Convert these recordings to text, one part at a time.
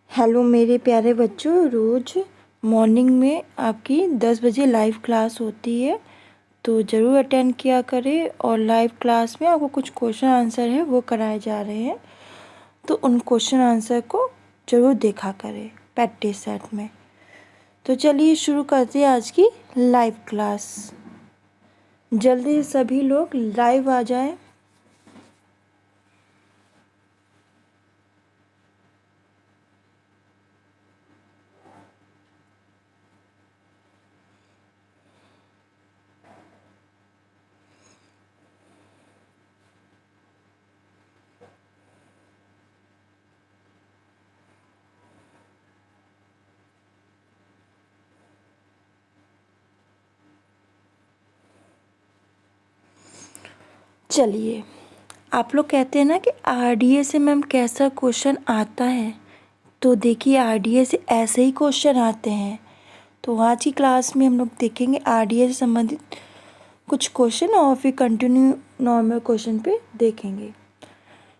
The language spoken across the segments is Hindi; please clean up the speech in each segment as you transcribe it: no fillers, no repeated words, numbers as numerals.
हेलो मेरे प्यारे बच्चों, रोज़ मॉर्निंग में आपकी 10 बजे लाइव क्लास होती है, तो ज़रूर अटेंड किया करें। और लाइव क्लास में आपको कुछ क्वेश्चन आंसर है वो कराए जा रहे हैं, तो उन क्वेश्चन आंसर को ज़रूर देखा करें प्रैक्टिस सेट में। तो चलिए शुरू करते हैं आज की लाइव क्लास। जल्दी से सभी लोग लाइव आ जाएं। चलिए, आप लोग कहते हैं ना कि आरडीए से मैम कैसा क्वेश्चन आता है, तो देखिए आरडीए से ऐसे ही क्वेश्चन आते हैं। तो आज की क्लास में हम लोग देखेंगे आरडीए से संबंधित कुछ क्वेश्चन और फिर कंटिन्यू नॉर्मल क्वेश्चन पे देखेंगे।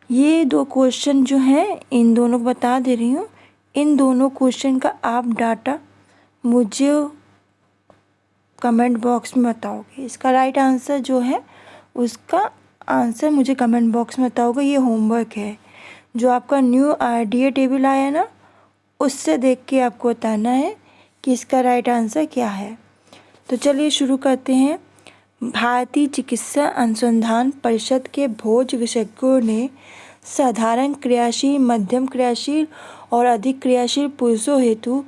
ये दो क्वेश्चन जो हैं, इन दोनों को बता दे रही हूँ। इन दोनों क्वेश्चन का आप डाटा मुझे कमेंट बॉक्स में बताओगे। इसका राइट आंसर जो है उसका आंसर मुझे कमेंट बॉक्स में बताओगे। ये होमवर्क है, जो आपका न्यू आरडीए टेबल आया ना, उससे देख के आपको बताना है कि इसका राइट आंसर क्या है। तो चलिए शुरू करते हैं। भारतीय चिकित्सा अनुसंधान परिषद के भोज विशेषज्ञों ने साधारण क्रियाशील, मध्यम क्रियाशील और अधिक क्रियाशील पुरुषों हेतु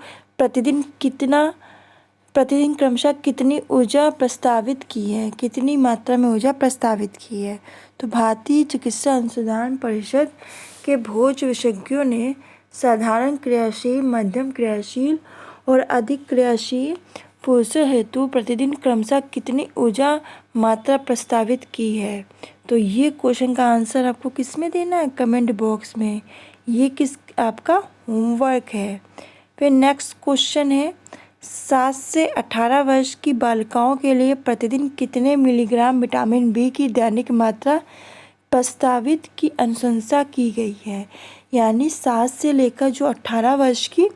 प्रतिदिन क्रमशः कितनी ऊर्जा प्रस्तावित की है, कितनी मात्रा में ऊर्जा प्रस्तावित की है। तो भारतीय चिकित्सा अनुसंधान परिषद के भोज विशेषज्ञों ने साधारण क्रियाशील, मध्यम क्रियाशील और अधिक क्रियाशील पुरुषों हेतु प्रतिदिन क्रमशः कितनी ऊर्जा मात्रा प्रस्तावित की है। तो ये क्वेश्चन का आंसर आपको किस में देना है? कमेंट बॉक्स में। ये किस आपका होमवर्क है। फिर नेक्स्ट क्वेश्चन है, 7 से 18 वर्ष की बालिकाओं के लिए प्रतिदिन कितने मिलीग्राम विटामिन बी की दैनिक मात्रा प्रस्तावित की अनुशंसा की गई है। यानी 7 से लेकर जो 18 वर्ष की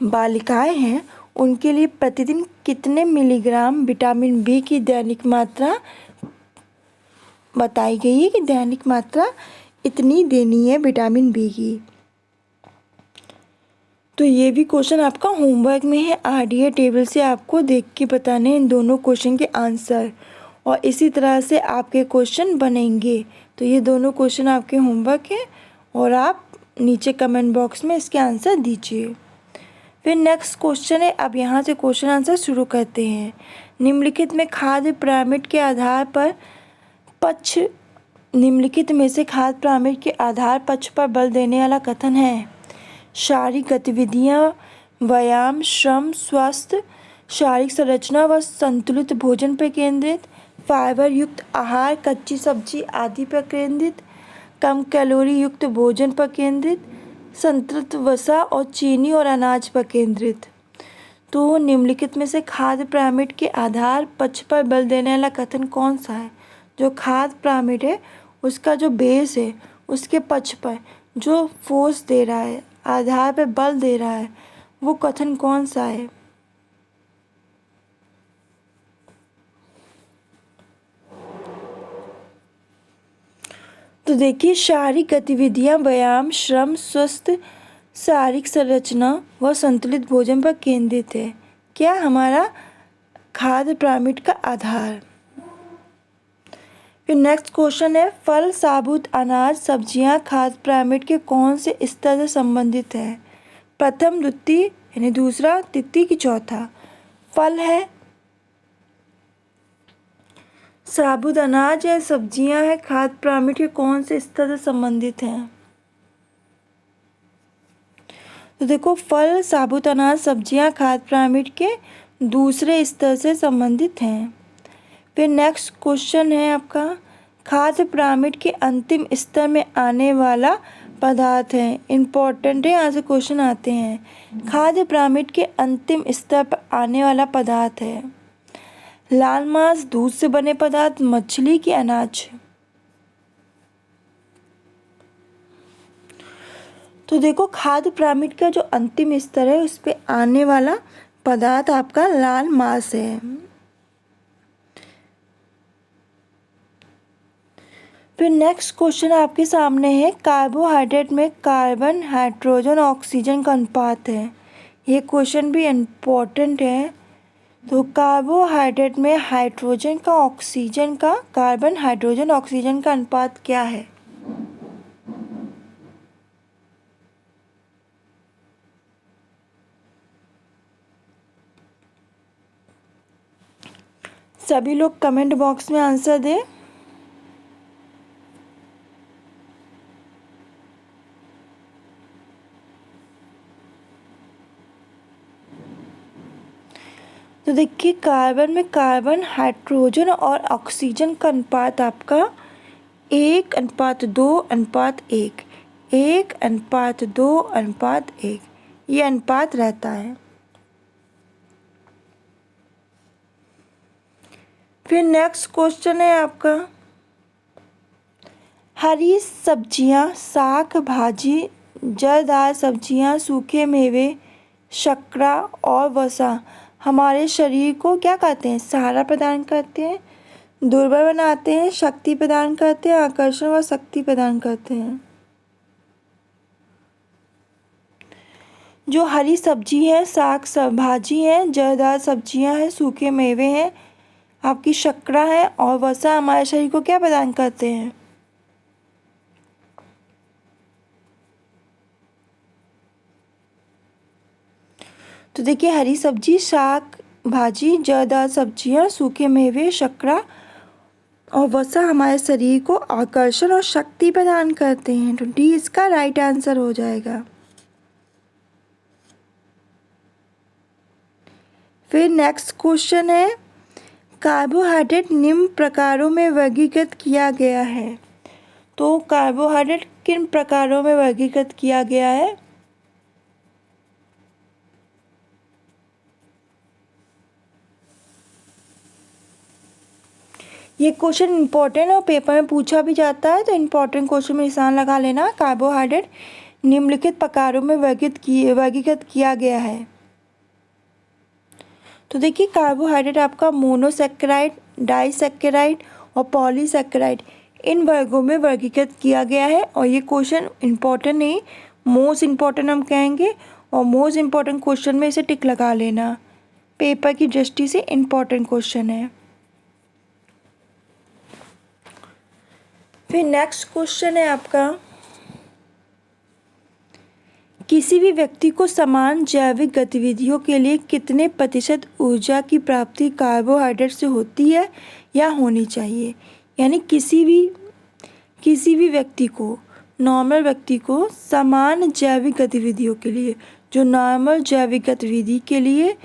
बालिकाएं हैं, उनके लिए प्रतिदिन कितने मिलीग्राम विटामिन बी की दैनिक मात्रा बताई गई है कि दैनिक मात्रा इतनी देनी है विटामिन बी की। तो ये भी क्वेश्चन आपका होमवर्क में है। आरडीए टेबल से आपको देख के बताने हैं इन दोनों क्वेश्चन के आंसर, और इसी तरह से आपके क्वेश्चन बनेंगे। तो ये दोनों क्वेश्चन आपके होमवर्क है और आप नीचे कमेंट बॉक्स में इसके आंसर दीजिए। फिर नेक्स्ट क्वेश्चन है, अब यहाँ से क्वेश्चन आंसर शुरू करते हैं। निम्नलिखित में खाद्य पिरामिड के आधार पर पक्ष निम्नलिखित में से खाद्य पिरामिड के आधार पक्ष पर बल देने वाला कथन है। शारीरिक गतिविधियाँ, व्यायाम, श्रम, स्वस्थ शारीरिक संरचना व संतुलित भोजन पर केंद्रित, फाइबर युक्त आहार, कच्ची सब्जी आदि पर केंद्रित, कम कैलोरी युक्त भोजन पर केंद्रित, संतृप्त वसा और चीनी और अनाज पर केंद्रित। तो निम्नलिखित में से खाद्य पिरामिड के आधार पक्ष पर बल देने वाला कथन कौन सा है? जो खाद्य पिरामिड है उसका जो बेस है, उसके पक्ष पर जो फोर्स दे रहा है, आधार पर बल दे रहा है, वो कथन कौन सा है? तो देखिए, शारीरिक गतिविधियां, व्यायाम, श्रम, स्वस्थ शारीरिक संरचना व संतुलित भोजन पर केंद्रित है। क्या हमारा खाद्य पिरामिड का आधार। फिर नेक्स्ट क्वेश्चन है, फल, साबुत अनाज, सब्जियां खाद्य पिरामिड के कौन से स्तर से संबंधित है? प्रथम, द्वितीय यानी दूसरा, तृतीय की चौथा। फल है, साबुत अनाज है, सब्जियां है, खाद्य पिरामिड के कौन से स्तर से संबंधित हैं? तो देखो, फल, साबुत अनाज, सब्जियां खाद्य पिरामिड के दूसरे स्तर से संबंधित हैं। फिर नेक्स्ट क्वेश्चन है आपका, खाद्य पिरामिड के अंतिम स्तर में आने वाला पदार्थ है। इम्पोर्टेंट है, यहाँ से क्वेश्चन आते हैं। खाद्य पिरामिड के अंतिम स्तर पर आने वाला पदार्थ है लाल मांस, दूध से बने पदार्थ, मछली की अनाज। तो देखो खाद्य पिरामिड का जो अंतिम स्तर है उस पे आने वाला पदार्थ आपका लाल मांस है। फिर नेक्स्ट क्वेश्चन आपके सामने है, कार्बोहाइड्रेट में कार्बन हाइड्रोजन ऑक्सीजन का अनुपात है। ये क्वेश्चन भी इम्पोर्टेंट है। तो कार्बोहाइड्रेट में हाइड्रोजन का ऑक्सीजन का कार्बन हाइड्रोजन ऑक्सीजन का अनुपात क्या है? सभी लोग कमेंट बॉक्स में आंसर दें। तो देखिए कार्बन में कार्बन हाइड्रोजन और ऑक्सीजन का अनुपात आपका 1:2:1, 1:2:1 ये अनुपात रहता है। फिर नेक्स्ट क्वेश्चन है आपका, हरी सब्जियां, साग भाजी, जड़दार सब्जियां, सूखे मेवे, शर्करा और वसा हमारे शरीर को क्या कहते हैं? सहारा प्रदान करते हैं, दुर्बल बनाते हैं, शक्ति प्रदान करते हैं, आकर्षण व शक्ति प्रदान करते हैं। जो हरी सब्जी है, साग भाजी है, जड़दार सब्जियां हैं, सूखे मेवे हैं, आपकी शर्करा है और वसा हमारे शरीर को क्या प्रदान करते हैं? तो देखिए हरी सब्जी, साग भाजी, जड़दार सब्जियां, सूखे मेवे, शर्करा और वसा हमारे शरीर को आकर्षण और शक्ति प्रदान करते हैं। तो डी इसका राइट आंसर हो जाएगा। फिर नेक्स्ट क्वेश्चन है, कार्बोहाइड्रेट निम्न प्रकारों में वर्गीकृत किया गया है। तो कार्बोहाइड्रेट किन प्रकारों में वर्गीकृत किया गया है? ये क्वेश्चन इंपॉर्टेंट है और पेपर में पूछा भी जाता है, तो इंपॉर्टेंट क्वेश्चन में निशान लगा लेना। कार्बोहाइड्रेट निम्नलिखित प्रकारों में वर्गीकृत किया गया है। तो देखिए कार्बोहाइड्रेट आपका मोनोसैकेराइड, डाइसैकेराइड और पॉलीसैकेराइड इन वर्गों में वर्गीकृत किया गया है। और ये क्वेश्चन इंपॉर्टेंट नहीं, मोस्ट इम्पॉर्टेंट हम कहेंगे, और मोस्ट इम्पॉर्टेंट क्वेश्चन में इसे टिक लगा लेना। पेपर की दृष्टि से इम्पॉर्टेंट क्वेश्चन है। फिर नेक्स्ट क्वेश्चन है आपका, किसी भी व्यक्ति को समान जैविक गतिविधियों के लिए कितने प्रतिशत ऊर्जा की प्राप्ति कार्बोहाइड्रेट से होती है या होनी चाहिए? यानी किसी भी व्यक्ति को, नॉर्मल व्यक्ति को समान जैविक गतिविधियों के लिए, जो नॉर्मल जैविक गतिविधि के लिए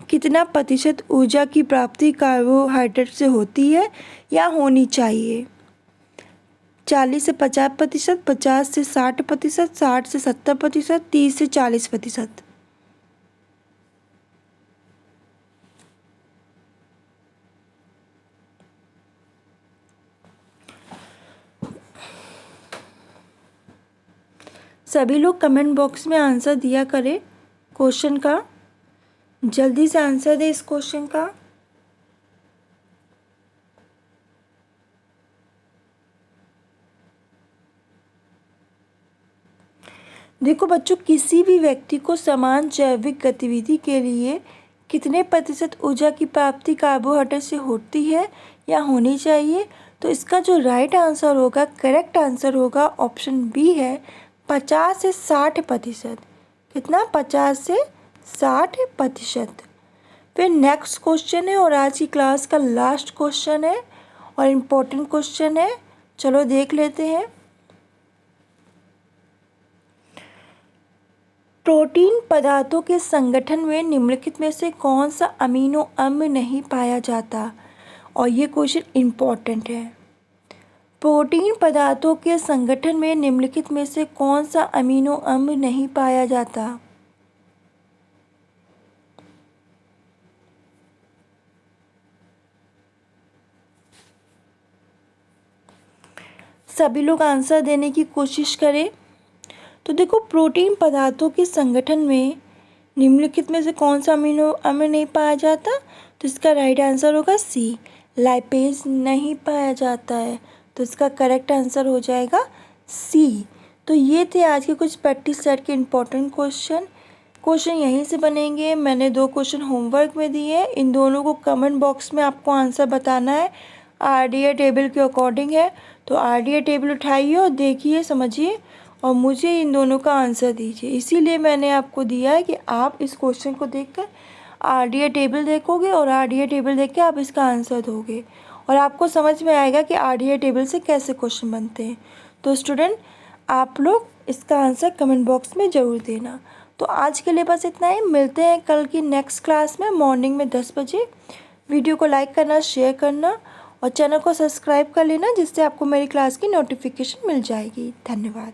कितना प्रतिशत ऊर्जा की प्राप्ति कार्बोहाइड्रेट से होती है या होनी चाहिए? 40 से 50%, 50 से 60%, 60 से 70%, 30 से 40%। सभी लोग कमेंट बॉक्स में आंसर दिया करें क्वेश्चन का। जल्दी से आंसर दे इस क्वेश्चन का। देखो बच्चों, किसी भी व्यक्ति को समान जैविक गतिविधि के लिए कितने प्रतिशत ऊर्जा की प्राप्ति कार्बोहाइड्रेट से होती है या होनी चाहिए? तो इसका जो राइट आंसर होगा, करेक्ट आंसर होगा, ऑप्शन बी है 50 से 60%। कितना? 50 से 60%। फिर नेक्स्ट क्वेश्चन है और आज की क्लास का लास्ट क्वेश्चन है और इम्पोर्टेंट क्वेश्चन है। चलो देख लेते हैं। प्रोटीन पदार्थों के संगठन में निम्नलिखित में से कौन सा अमीनो अम्ल नहीं पाया जाता? और ये क्वेश्चन इम्पोर्टेंट है। प्रोटीन पदार्थों के संगठन में निम्नलिखित में से कौन सा अमीनो अम्ल नहीं पाया जाता? सभी लोग आंसर देने की कोशिश करें। तो देखो, प्रोटीन पदार्थों के संगठन में निम्नलिखित में से कौन सा अमीनो अम्ल नहीं पाया जाता? तो इसका राइट आंसर होगा सी, लाइपेज नहीं पाया जाता है। तो इसका करेक्ट आंसर हो जाएगा सी। तो ये थे आज के कुछ प्रैक्टिस सेट के इम्पोर्टेंट क्वेश्चन यहीं से बनेंगे। मैंने 2 क्वेश्चन होमवर्क में दिए हैं, इन दोनों को कमेंट बॉक्स में आपको आंसर बताना है। आरडीए टेबल के अकॉर्डिंग है, तो आरडीए टेबल उठाइए और देखिए, समझिए और मुझे इन दोनों का आंसर दीजिए। इसीलिए मैंने आपको दिया है कि आप इस क्वेश्चन को देखकर आरडीए टेबल देखोगे और आरडीए टेबल देख के आप इसका आंसर दोगे और आपको समझ में आएगा कि आरडीए टेबल से कैसे क्वेश्चन बनते हैं। तो स्टूडेंट, आप लोग इसका आंसर कमेंट बॉक्स में ज़रूर देना। तो आज के लिए बस इतना ही। मिलते हैं कल की नेक्स्ट क्लास में मॉर्निंग में 10 बजे। वीडियो को लाइक करना, शेयर करना और चैनल को सब्सक्राइब कर लेना, जिससे आपको मेरी क्लास की नोटिफिकेशन मिल जाएगी। धन्यवाद।